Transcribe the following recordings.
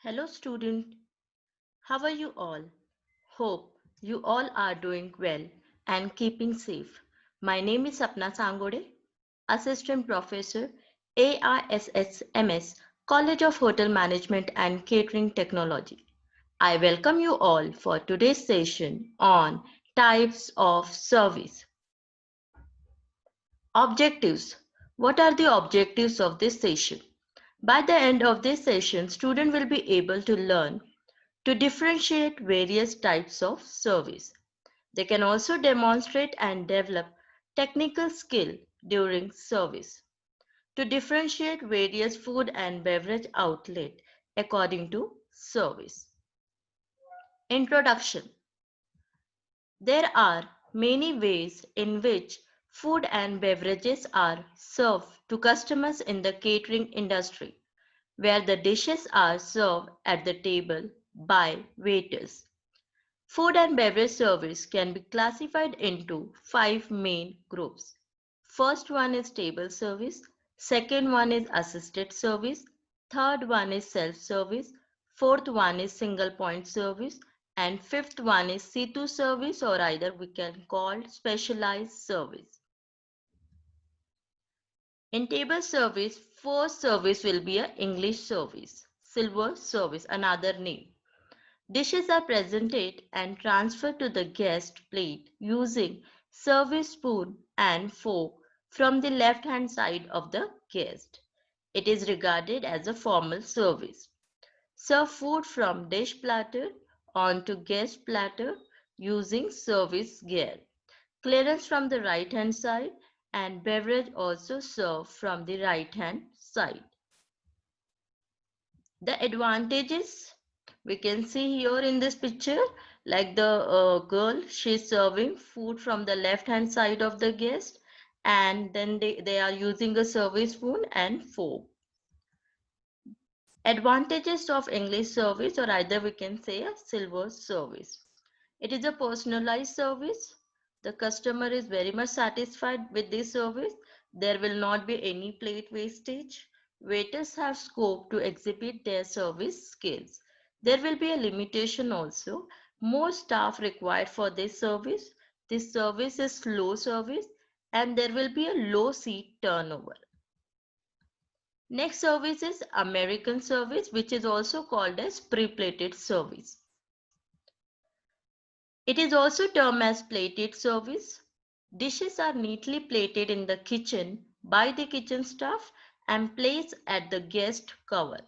Hello student, how are you all? Hope you all are doing well and keeping safe. My name is Sapna Sangode, Assistant Professor, AISSMS, College of Hotel Management and Catering Technology. I welcome you all for today's session on types of service. Objectives. What are the objectives of this session? By the end of this session, student will be able to learn to differentiate various types of service. They can also demonstrate and develop technical skill during service to differentiate various food and beverage outlet according to service. Introduction. There are many ways in which food and beverages are served to customers in the catering industry, where the dishes are served at the table by waiters. Food and beverage service can be classified into five main groups. First one is table service, second one is assisted service, third one is self-service, fourth one is single point service, and fifth one is situ service, or either we can call specialized service. In table service, first service will be a English service, silver service, another name. Dishes are presented and transferred to the guest plate using service spoon and fork from the left-hand side of the guest. It is regarded as a formal service. Serve food from dish platter onto guest platter using service gear. Clearance from the right-hand side and beverage also served from the right-hand side. The advantages we can see here in this picture, like the girl, she's serving food from the left hand side of the guest, and then they are using a service spoon and fork. Advantages of English service, or either we can say a silver service. It is a personalized service. The customer is very much satisfied with this service. There will not be any plate wastage. Waiters have scope to exhibit their service skills. There will be a limitation also. More staff required for this service. This service is slow service and there will be a low seat turnover. Next service is American service, which is also called as pre-plated service. It is also termed as plated service. Dishes are neatly plated in the kitchen by the kitchen staff and placed at the guest cover.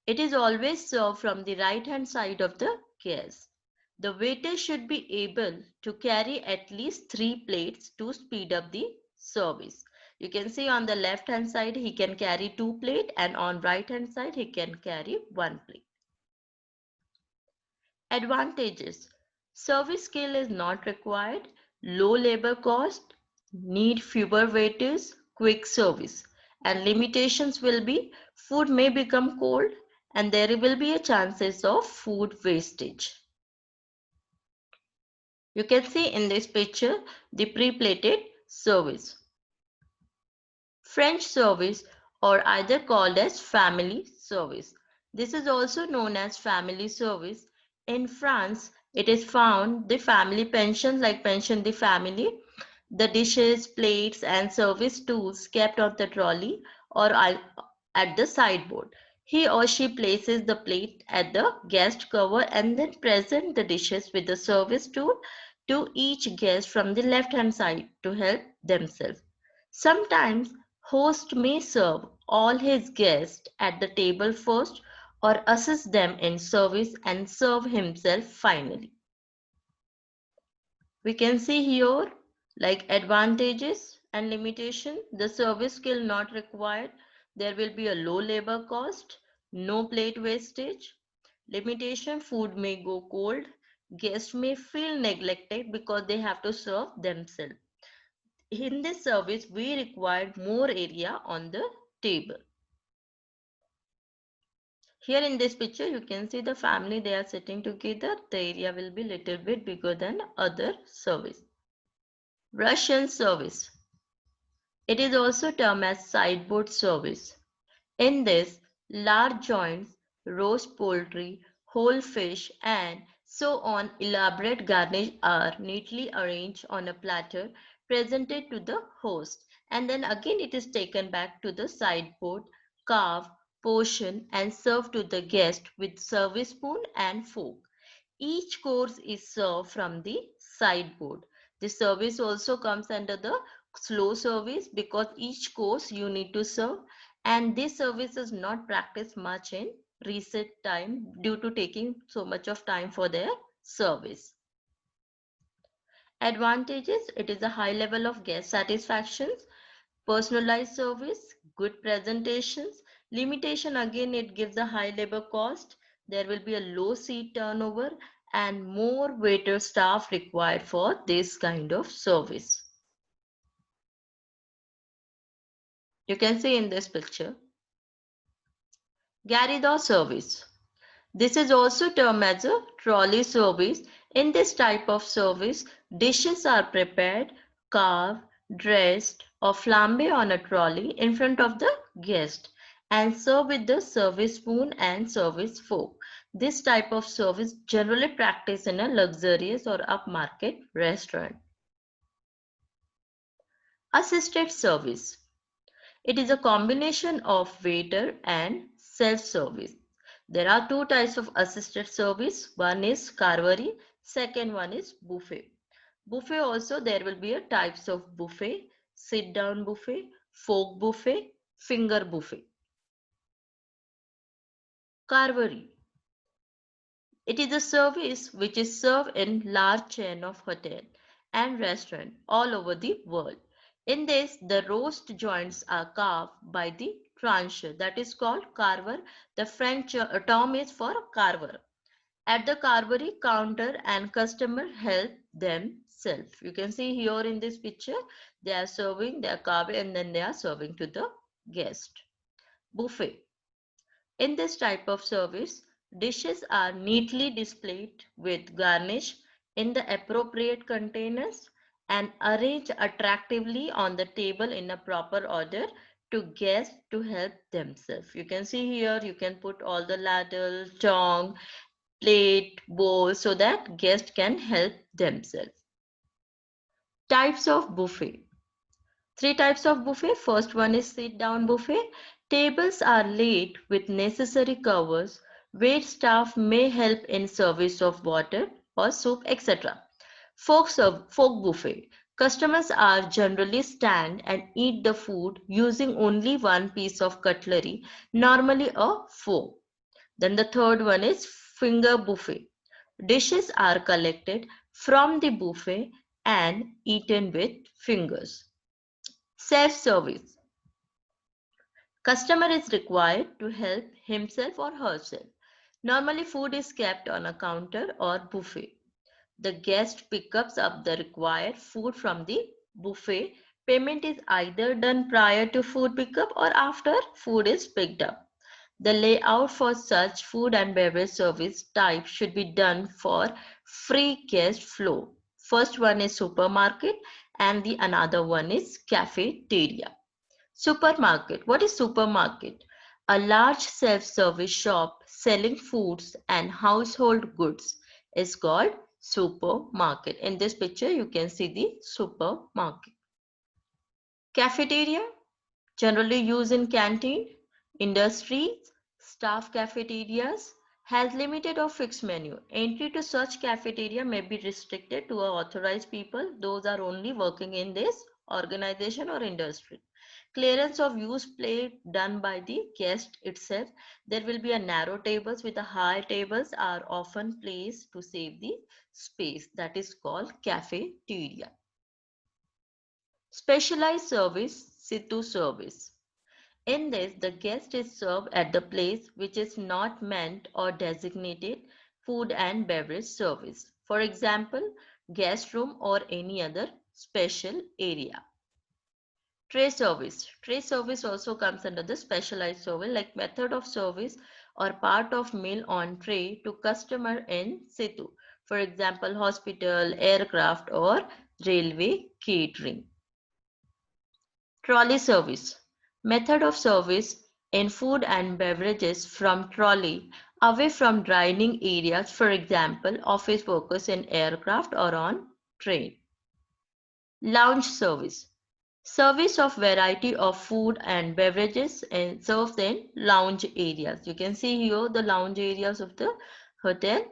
It is always served from the right hand side of the guest. The waiter should be able to carry at least 3 plates to speed up the service. You can see on the left hand side he can carry 2 plates and on right hand side he can carry 1 plate. Advantages. Service skill is not required, low labor cost, need fewer waiters, quick service. And limitations will be food may become cold and there will be a chances of food wastage. You can see in this picture the pre-plated service. French service, or either called as family service. This is also known as family service. In France, it is found the family pension, like pension the family, the dishes, plates and service tools kept on the trolley or at the sideboard. He or she places the plate at the guest cover and then present the dishes with the service tool to each guest from the left hand side to help themselves. Sometimes host may serve all his guests at the table first or assist them in service and serve himself finally. We can see here like advantages and limitation. The service skill not required. There will be a low labor cost, no plate wastage. Limitation, food may go cold. Guests may feel neglected because they have to serve themselves. In this service, we required more area on the table. Here in this picture, you can see the family, they are sitting together. The area will be little bit bigger than other service. Russian service. It is also termed as sideboard service. In this, large joints roast poultry, whole fish, and so on. Elaborate garnish are neatly arranged on a platter presented to the host, and then again it is taken back to the sideboard, carved, portioned, and served to the guest with service spoon and fork. Each course is served from the sideboard. The service also comes under the slow service because each course you need to serve, and this service is not practiced much in recent time due to taking so much of time for their service. Advantages: it is a high level of guest satisfaction, personalized service, good presentations. Limitation: again, it gives a high labor cost. There will be a low seat turnover and more waiter staff required for this kind of service. You can see in this picture. Garrido service. This is also termed as a trolley service. In this type of service, dishes are prepared, carved, dressed, or flambé on a trolley in front of the guest and served with the service spoon and service fork. This type of service generally practiced in a luxurious or upmarket restaurant. Assisted service. It is a combination of waiter and self-service. There are two types of assisted service. One is carvery, second one is buffet. Buffet also there will be a types of buffet, sit down buffet, fork buffet, finger buffet. Carvery. It is a service which is served in large chain of hotel and restaurant all over the world. In this, the roast joints are carved by the trancher, that is called carver. The French term is for carver. At the carvery counter and customer help themselves. You can see here in this picture, they are serving, they are carving and then they are serving to the guest. Buffet. In this type of service, dishes are neatly displayed with garnish in the appropriate containers and arranged attractively on the table in a proper order to guests to help themselves. You can see here, you can put all the ladle, tongue, plate, bowl so that guests can help themselves. Types of buffet. Three types of buffet. First one is sit down buffet. Tables are laid with necessary covers where staff may help in service of water or soup, etc. Folk buffet. Customers are generally stand and eat the food using only one piece of cutlery, normally a fork. Then the third one is finger buffet. Dishes are collected from the buffet and eaten with fingers. Self-service. Customer is required to help himself or herself. Normally food is kept on a counter or buffet. The guest picks up the required food from the buffet. Payment is either done prior to food pickup or after food is picked up. The layout for such food and beverage service type should be done for free guest flow. First one is supermarket and the another one is cafeteria. Supermarket. What is supermarket? A large self-service shop selling foods and household goods is called supermarket. In this picture, you can see the supermarket. Cafeteria, generally used in canteen, industries, staff cafeterias, has limited or fixed menu. Entry to such cafeteria may be restricted to authorized people. Those are only working in this organization or industry. Clearance of use plate done by the guest itself. There will be a narrow tables with a high tables are often placed to save the space. That is called cafeteria. Specialized service, situ service. In this, the guest is served at the place which is not meant or designated food and beverage service. For example, guest room or any other special area. Tray service. Tray service also comes under the specialized service like method of service or part of meal on tray to customer in situ. For example, hospital, aircraft or railway catering. Trolley service. Method of service in food and beverages from trolley away from dining areas, for example, office workers in aircraft or on train. Lounge service. Service of variety of food and beverages and served in lounge areas. You can see here the lounge areas of the hotel.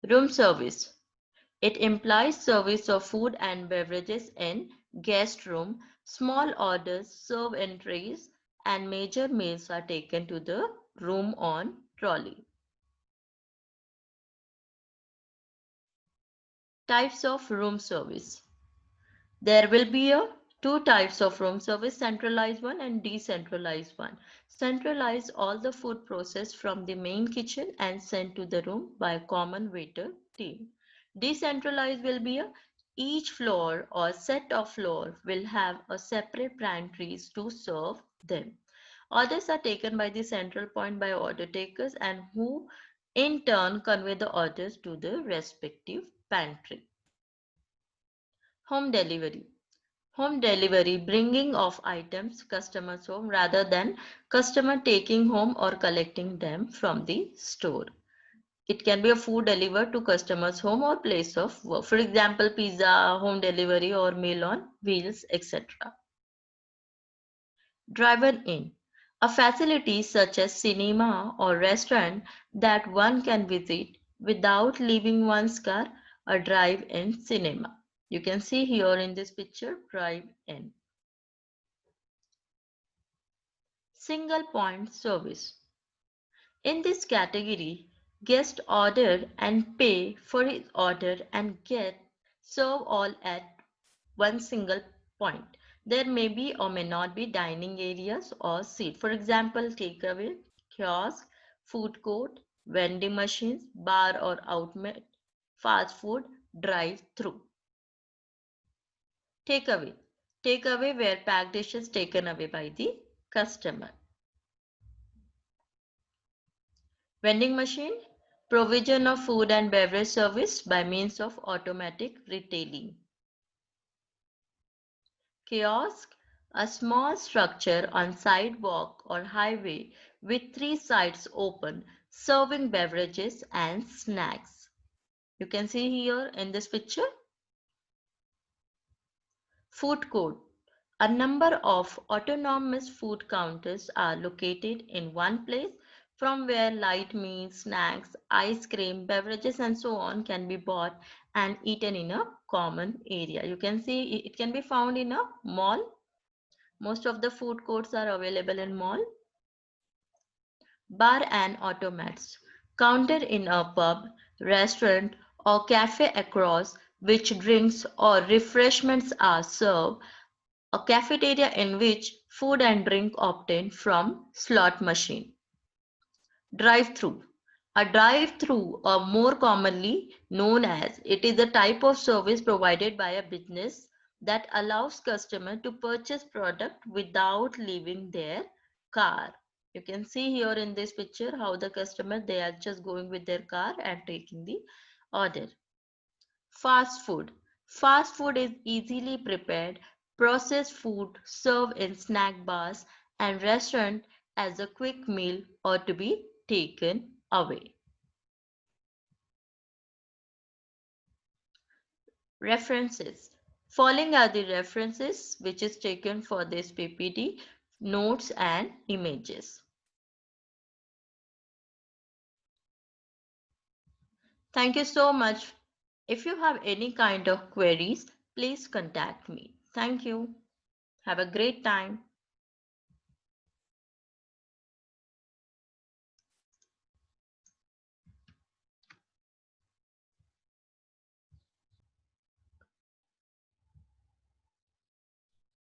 Room service. It implies service of food and beverages in guest room. Small orders served in trays and major meals are taken to the room on trolley. Types of room service. There will be two types of room service, centralized one and decentralized one. Centralized, all the food processed from the main kitchen and sent to the room by a common waiter team. Decentralized will be each floor or set of floor will have a separate pantries to serve them. Orders are taken by the central point by order takers and who in turn convey the orders to the respective pantry. Home delivery. Home delivery, bringing of items customers home rather than customer taking home or collecting them from the store. It can be a food delivered to customers home or place of work. For example, pizza, home delivery or meal on wheels, etc. Driven in. A facility such as cinema or restaurant that one can visit without leaving one's car, a drive-in cinema. You can see here in this picture, drive-in. Single point service. In this category, guest order and pay for his order and get serve all at one single point. There may be or may not be dining areas or seat. For example, takeaway, kiosk, food court, vending machines, bar or outlet, fast food, drive-through. Takeaway. Takeaway where packed dishes taken away by the customer. Vending machine, provision of food and beverage service by means of automatic retailing. Kiosk, a small structure on sidewalk or highway with three sides open, serving beverages and snacks. You can see here in this picture. Food court. A number of autonomous food counters are located in one place from where light meals, snacks, ice cream, beverages and so on can be bought and eaten in a common area. You can see it can be found in a mall. Most of the food courts are available in mall. Bar and automats. Counter in a pub, restaurant or cafe across which drinks or refreshments are served. A cafeteria in which food and drink obtained from slot machine. Drive-through. A drive-through, or more commonly known as, it is a type of service provided by a business that allows customer to purchase product without leaving their car. You can see here in this picture how the customer, they are just going with their car and taking the order. Fast food. Fast food is easily prepared, processed food served in snack bars and restaurants as a quick meal or to be taken away. References. Following are the references which is taken for this PPT, notes and images. Thank you so much. If you have any kind of queries, please contact me. Thank you. Have a great time.